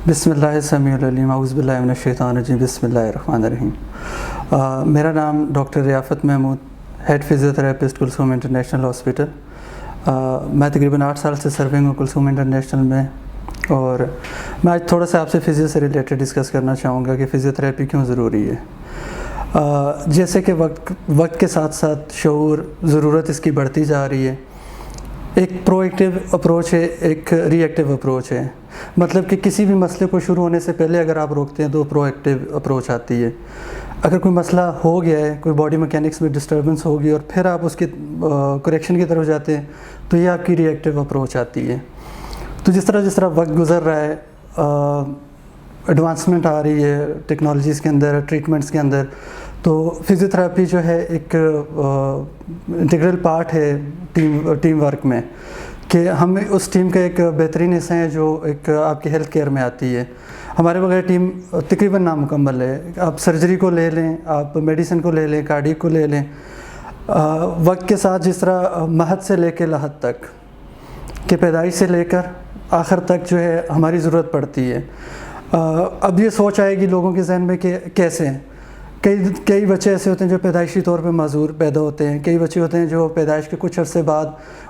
بسم اللہ السمیع العلیم اعوذ باللہ من الشیطان الرجیم بسم اللہ الرحمن الرحیم۔ میرا نام doctor Riafat Mahmood, head physio therapist Kulsoom international hospital. میں تقریباً 8 سال سے سرونگ ہوں کلثوم انٹرنیشنل میں، اور میں آج تھوڑا سا آپ سے فزیو سے ریلیٹڈ ڈسکس کرنا چاہوں گا کہ فزیو تھراپی کیوں ضروری ہے۔ جیسے کہ وقت کے ساتھ ساتھ شعور ضرورت اس کی بڑھتی جا رہی ہے۔ ایک پرو ایکٹیو اپروچ ہے، ایک ری ایکٹیو اپروچ ہے، مطلب کہ کسی بھی مسئلے کو شروع ہونے سے پہلے اگر آپ روکتے ہیں تو پرو ایکٹیو اپروچ آتی ہے۔ اگر کوئی مسئلہ ہو گیا ہے، کوئی باڈی میکینکس میں ڈسٹربنس ہوگی اور پھر آپ اس کی کریکشن کی طرف جاتے ہیں تو یہ آپ کی ری ایکٹیو اپروچ آتی ہے۔ تو جس طرح وقت گزر رہا ہے، ایڈوانسمنٹ آ رہی ہے ٹیکنالوجیز کے اندر، ٹریٹمنٹس کے اندر، تو فزیو تھراپی جو ہے ایک انٹیگرل پارٹ ہے ٹیم ورک میں، کہ ہم اس ٹیم کا ایک بہترین حصہ ہیں جو ایک آپ کی ہیلتھ کیئر میں آتی ہے۔ ہمارے بغیر ٹیم تقریباً نامکمل ہے۔ آپ سرجری کو لے لیں، آپ میڈیسن کو لے لیں، کارڈیک کو لے لیں، وقت کے ساتھ جس طرح مہد سے لے کے لحد تک، کہ پیدائش سے لے کر آخر تک جو ہے ہماری ضرورت پڑتی ہے۔ اب یہ سوچ آئے گی لوگوں کے ذہن میں کہ کیسے ہیں۔ کئی بچے ایسے ہوتے ہیں جو پیدائشی طور پہ معذور پیدا ہوتے ہیں، کئی بچے ہوتے ہیں جو پیدائش کے کچھ عرصے بعد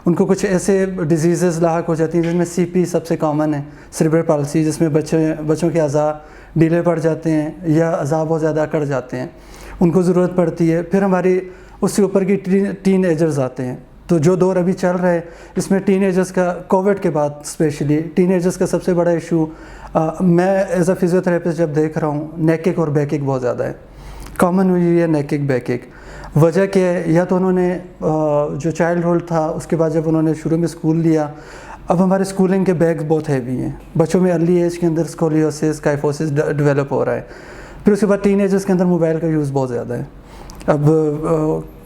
ان کو کچھ ایسے ڈیزیزز لاحق ہو جاتی ہیں جس میں سی پی سب سے کامن ہے، سیریبرل پالسی، جس میں بچوں کے اعضاء ڈھیلے پڑ جاتے ہیں یا اعضاء بہت زیادہ اکڑ جاتے ہیں، ان کو ضرورت پڑتی ہے۔ پھر ہماری اس سے اوپر کی ٹین ایجرز آتے ہیں۔ تو جو دور ابھی چل رہا ہے اس میں ٹین ایجرز کا، کووڈ کے بعد اسپیشلی ٹین ایجرز کا سب سے بڑا ایشو میں ایز اے فزیو تھراپسٹ جب دیکھ رہا ہوں، نیک ایک اور بیک ایک بہت زیادہ ہے، کامن ہوئی ہے نیک ایک بیک ایک۔ وجہ کیا ہے؟ یا تو انہوں نے جو چائلڈ ہولڈ تھا اس کے بعد جب انہوں نے شروع میں اسکول لیا، اب ہمارے اسکولنگ کے بیگ بہت ہیوی ہیں، بچوں میں ارلی ایج کے اندر اسکولیوسس، کائفوسس ڈیولپ ہو رہا ہے۔ پھر اس کے بعد ٹین ایجرز کے اندر موبائل کا یوز بہت زیادہ ہے۔ اب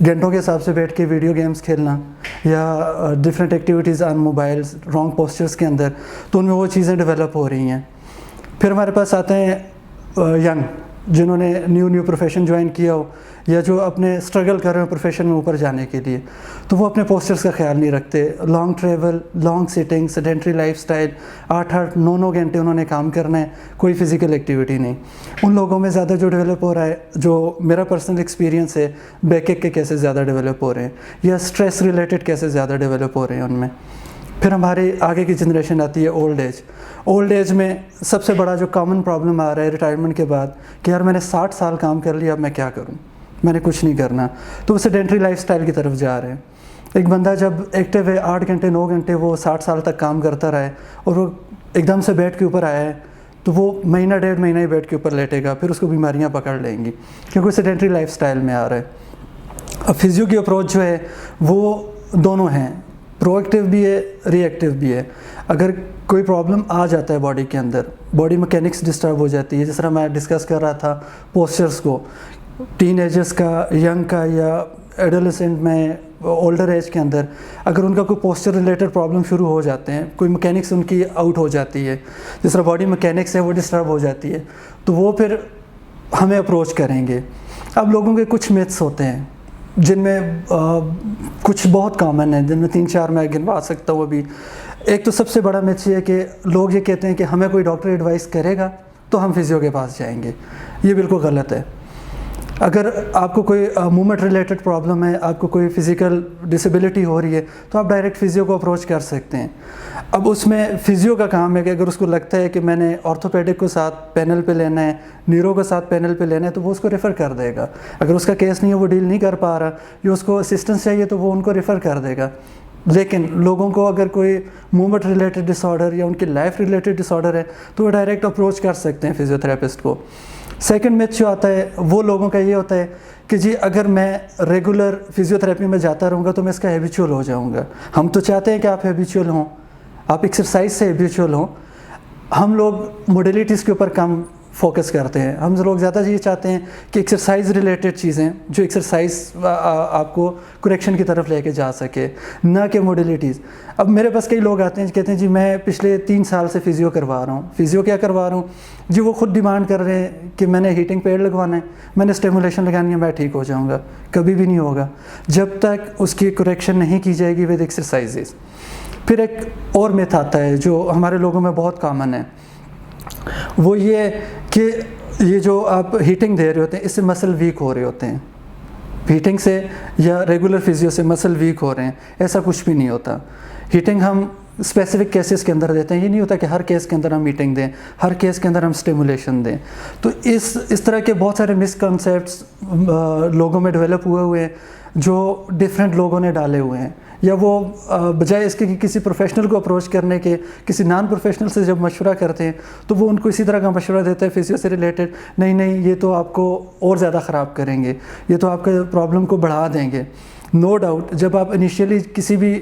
گھنٹوں کے حساب سے بیٹھ کے ویڈیو گیمز کھیلنا یا different activities on mobiles, wrong postures کے اندر، تو ان میں وہ چیزیں ڈیولپ ہو رہی ہیں۔ پھر ہمارے پاس آتے ہیں ینگ، جنہوں نے نیو پروفیشن جوائن کیا ہو یا جو اپنے اسٹرگل کر رہے ہو پروفیشن میں اوپر جانے کے لیے، تو وہ اپنے پوسچرز کا خیال نہیں رکھتے۔ Long travel, long sitting, sedentary life style, 8-9 گھنٹے انہوں نے کام کرنا ہے، کوئی فزیکل ایکٹیویٹی نہیں۔ ان لوگوں میں زیادہ جو ڈیولپ ہو رہا ہے، جو میرا پرسنل ایکسپیرینس ہے، بیک ایک کے کیسز زیادہ ڈیولپ ہو رہے ہیں یا اسٹریس ریلیٹڈ کیسز زیادہ ڈیولپ ہو رہے ہیں ان میں۔ پھر ہماری آگے کی جنریشن آتی ہے اولڈ ایج۔ اولڈ ایج میں سب سے بڑا جو کامن پرابلم آ رہا ہے ریٹائرمنٹ کے بعد کہ یار میں نے 60 سال کام کر لیا، اب میں کیا کروں، میں نے کچھ نہیں کرنا، تو وہ سیڈنٹری لائف سٹائل کی طرف جا رہے ہیں۔ ایک بندہ جب ایکٹیو ہے 8 گھنٹے 9 گھنٹے وہ 60 سال تک کام کرتا رہا ہے اور وہ ایک دم سے بیڈ کے اوپر آیا ہے، تو وہ مہینہ 1.5 مہینہ ہی بیڈ کے اوپر لیٹے گا، پھر اس کو بیماریاں پکڑ لیں گی کیونکہ سیڈنٹری لائف سٹائل میں آ رہا ہے۔ اب فزیو کی اپروچ جو ہے وہ دونوں ہیں، پرو ایکٹیو بھی ہے، ری ایکٹیو بھی ہے۔ اگر کوئی پرابلم آ جاتا ہے باڈی کے اندر، باڈی میکینکس ڈسٹرب ہو جاتی ہے، جس طرح میں ڈسکس کر رہا تھا پوسچرز کو، ٹین ایجرز کا، ینگ کا یا ایڈولسنٹ میں، اولڈر ایج کے اندر اگر ان کا کوئی پوسچر ریلیٹڈ پرابلم شروع ہو جاتے ہیں، کوئی میکینکس ان کی آؤٹ ہو جاتی ہے، جس طرح باڈی میکینکس ہے وہ ڈسٹرب ہو جاتی ہے، تو وہ پھر ہمیں اپروچ کریں گے۔ اب لوگوں کے کچھ میتھس ہوتے ہیں جن میں کچھ بہت کامن ہیں، جن میں 3-4 میں گنوا سکتا ہوں ابھی۔ ایک تو سب سے بڑا میتھ یہ ہے کہ لوگ یہ کہتے ہیں کہ ہمیں کوئی ڈاکٹر ایڈوائز کرے گا تو ہم فزیو کے پاس جائیں گے۔ یہ بالکل غلط ہے۔ اگر آپ کو کوئی موومنٹ ریلیٹڈ پرابلم ہے، آپ کو کوئی فزیکل ڈسیبلٹی ہو رہی ہے، تو آپ ڈائریکٹ فزیو کو اپروچ کر سکتے ہیں۔ اب اس میں فزیو کا کام ہے کہ اگر اس کو لگتا ہے کہ میں نے آرتھوپیڈک کو ساتھ پینل پہ لینا ہے، نیورو کو ساتھ پینل پہ لینا ہے، تو وہ اس کو ریفر کر دے گا۔ اگر اس کا کیس نہیں ہے، وہ ڈیل نہیں کر پا رہا یا اس کو اسسٹنس چاہیے، تو وہ ان کو ریفر کر دے گا۔ لیکن لوگوں کو اگر کوئی موومنٹ ریلیٹڈ ڈس آرڈر یا ان کی لائف ریلیٹڈ ڈس آرڈر ہے تو وہ ڈائریکٹ اپروچ کر سکتے ہیں فزیو تھراپسٹ کو۔ سیکنڈ میتھ جو آتا ہے وہ لوگوں کا یہ ہوتا ہے کہ جی اگر میں ریگولر فزیو تھراپی میں جاتا رہوں گا تو میں اس کا ہیبیچول ہو جاؤں گا۔ ہم تو چاہتے ہیں کہ آپ ہیبیچول ہوں، آپ ایکسرسائز سے ہیبیچول ہوں۔ ہم لوگ موڈیلیٹیز کے اوپر کم فوکس کرتے ہیں۔ ہم لوگ زیادہ یہ چاہتے ہیں کہ ایکسرسائز ریلیٹڈ چیزیں، جو ایکسرسائز آپ کو کریکشن کی طرف لے کے جا سکے، نہ کہ موڈیلیٹیز۔ اب میرے پاس کئی لوگ آتے ہیں کہتے ہیں جی میں پچھلے 3 سال سے فزیو کروا رہا ہوں۔ فزیو کیا کروا رہا ہوں؟ جی وہ خود ڈیمانڈ کر رہے ہیں کہ میں نے ہیٹنگ پیڈ لگوانا ہے، میں نے اسٹیمولیشن لگانی ہے، میں ٹھیک ہو جاؤں گا۔ کبھی بھی نہیں ہوگا جب تک اس کی کریکشن نہیں کی جائے گی ود ایکسرسائزز۔ پھر ایک اور میتھ آتا ہے جو ہمارے لوگوں میں بہت کامن ہے وہ یہ کہ یہ جو آپ ہیٹنگ دے رہے ہوتے ہیں اس سے مسل ویک ہو رہے ہوتے ہیں، ہیٹنگ سے یا ریگولر فزیو سے مسل ویک ہو رہے ہیں، ایسا کچھ بھی نہیں ہوتا۔ ہیٹنگ ہم اسپیسیفک کیسز کے اندر دیتے ہیں، یہ نہیں ہوتا کہ ہر کیس کے اندر ہم ہیٹنگ دیں، ہر کیس کے اندر ہم اسٹیمولیشن دیں۔ تو اس طرح کے بہت سارے مسکنسیپٹس لوگوں میں ڈیولپ ہوئے ہیں جو ڈفرینٹ لوگوں نے ڈالے ہوئے ہیں، یا وہ بجائے اس کے کہ کسی پروفیشنل کو اپروچ کرنے کے کسی نان پروفیشنل سے جب مشورہ کرتے ہیں تو وہ ان کو اسی طرح کا مشورہ دیتا ہے فزیو سے ریلیٹڈ، نہیں یہ تو آپ کو اور زیادہ خراب کریں گے، یہ تو آپ کے پرابلم کو بڑھا دیں گے۔ نو ڈاؤٹ جب آپ انیشیلی کسی بھی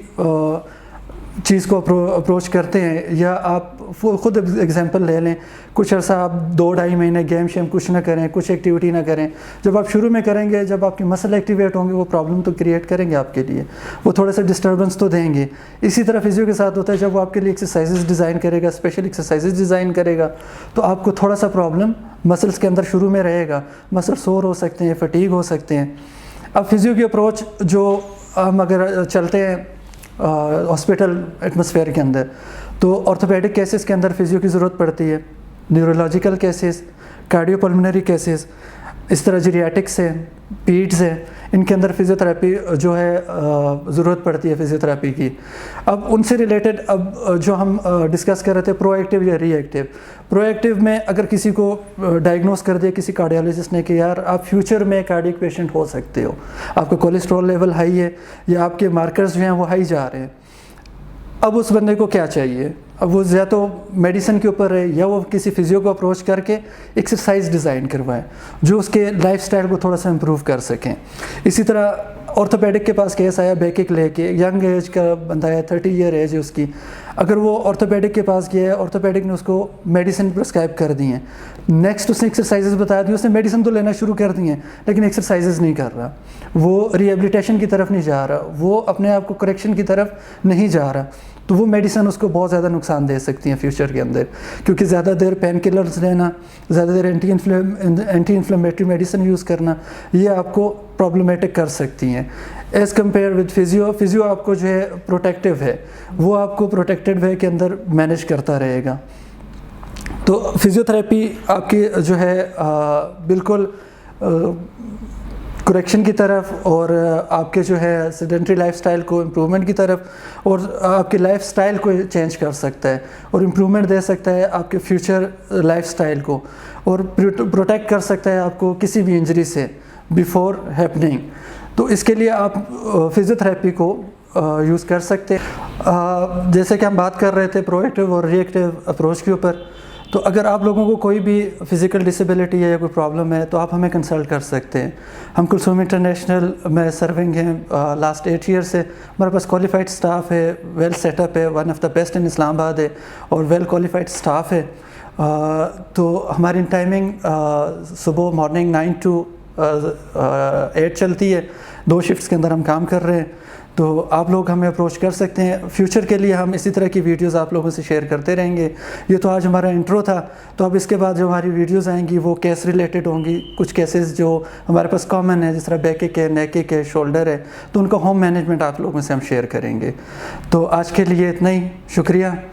چیز کو اپروچ کرتے ہیں، یا آپ خود ایگزامپل لے لیں، کچھ عرصہ آپ 2-2.5 مہینے گیم شیم کچھ نہ کریں، کچھ ایکٹیویٹی نہ کریں، جب آپ شروع میں کریں گے، جب آپ کی مسل ایکٹیویٹ ہوں گے وہ پرابلم تو کریٹ کریں گے آپ کے لیے، وہ تھوڑا سا ڈسٹربنس تو دیں گے۔ اسی طرح فزیو کے ساتھ ہوتا ہے، جب وہ آپ کے لیے ایکسرسائزز ڈیزائن کرے گا، اسپیشل ایکسرسائزز ڈیزائن کرے گا، تو آپ کو تھوڑا سا پرابلم مسلس کے اندر شروع میں رہے گا، مسل سور ہو سکتے ہیں، فٹیگ ہو سکتے ہیں۔ اب فزیو کی اپروچ جو ہم اگر چلتے ہیں ہاسپٹل ایٹماسفیئر کے اندر، تو آرتھوپیڈک کیسز کے اندر فزیو کی ضرورت پڑتی ہے، نیورولوجیکل کیسز، کارڈیو پلمنری کیسز، اس طرح جیریاٹکس ہے، پیڈز ہے، ان کے اندر فزیو تھراپی جو ہے ضرورت پڑتی ہے فزیو تھراپی کی۔ اب ان سے ریلیٹڈ اب جو ہم ڈسکس کر رہے تھے پرو ایکٹیو یا ری ایکٹیو، پرو ایکٹیو میں اگر کسی کو ڈائگنوز کر دیا کسی کارڈیالوجسٹ نے کہ یار آپ فیوچر میں کارڈیک پیشنٹ ہو سکتے ہو، آپ کا کولیسٹرول لیول ہائی ہے یا آپ کے مارکرز جو ہیں وہ ہائی جا رہے ہیں، اب اس بندے کو کیا چاہیے؟ اب وہ یا تو میڈیسن کے اوپر ہے یا وہ کسی فزیو کو اپروچ کر کے ایکسرسائز ڈیزائن کروائیں جو اس کے لائف سٹائل کو تھوڑا سا امپروو کر سکیں۔ اسی طرح آرتھوپیڈک کے پاس کیس آیا بیکک لے کے، ینگ ایج کا بندہ ہے، 30 ایئر ایج ہے اس کی، اگر وہ آرتھوپیڈک کے پاس گیا ہے، آرتھوپیڈک نے اس کو میڈیسن پرسکرائب کر دی ہیں، نیکسٹ اس نے ایکسرسائزز بتا دی، اس نے میڈیسن تو لینا شروع کر دی ہیں لیکن ایکسرسائزز نہیں کر رہا، وہ ریہیبلیٹیشن کی طرف نہیں جا رہا، وہ اپنے آپ کو کریکشن کی طرف نہیں جا رہا، تو وہ میڈیسن اس کو بہت زیادہ نقصان دے سکتی ہیں فیوچر کے اندر، کیونکہ زیادہ دیر پین کلرز لینا، زیادہ دیر اینٹی انفلیمیٹری میڈیسن یوز کرنا، یہ آپ کو پرابلمیٹک کر سکتی ہیں as compare with physio. Physio آپ کو جو ہے پروٹیکٹیو ہے، وہ آپ کو پروٹیکٹیڈ وے کے اندر مینیج کرتا رہے گا۔ تو فزیو تھراپی آپ کی جو ہے بالکل کریکشن کی طرف اور آپ کے جو ہے سیڈنٹری لائف سٹائل کو امپرومنٹ کی طرف اور آپ کے لائف سٹائل کو چینج کر سکتا ہے اور امپرومنٹ دے سکتا ہے آپ کے فیوچر لائف سٹائل کو، اور پروٹیکٹ کر سکتا ہے آپ کو کسی بھی انجری سے بیفور ہیپننگ۔ تو اس کے لیے آپ فزیو تھراپی کو یوز کر سکتے ہیں۔ جیسے کہ ہم بات کر رہے تھے پرو ایکٹیو اور ری ایکٹیو اپروچ کے اوپر، تو اگر آپ لوگوں کو کوئی بھی فزیکل ڈسیبلٹی ہے یا کوئی پرابلم ہے تو آپ ہمیں کنسلٹ کر سکتے ہیں۔ ہم کلثوم انٹرنیشنل میں سرونگ ہیں لاسٹ 8 ایئر سے، ہمارے پاس کوالیفائڈ سٹاف ہے، ویل سیٹ اپ ہے، one of the best in Islamabad ہے، اور ویل کوالیفائڈ سٹاف ہے۔ تو ہماری ٹائمنگ صبح مارننگ 9 to 8 چلتی ہے، 2 شفٹس کے اندر ہم کام کر رہے ہیں، تو آپ لوگ ہمیں اپروچ کر سکتے ہیں۔ فیوچر کے لیے ہم اسی طرح کی ویڈیوز آپ لوگوں سے شیئر کرتے رہیں گے۔ یہ تو آج ہمارا انٹرو تھا، تو اب اس کے بعد جو ہماری ویڈیوز آئیں گی وہ کیس ریلیٹڈ ہوں گی، کچھ کیسز جو ہمارے پاس کامن ہے جس طرح بیک ہے، نیک ہے، شولڈر ہے، تو ان کا ہوم مینجمنٹ آپ لوگوں سے ہم شیئر کریں گے۔ تو آج کے لیے اتنا ہی، شکریہ۔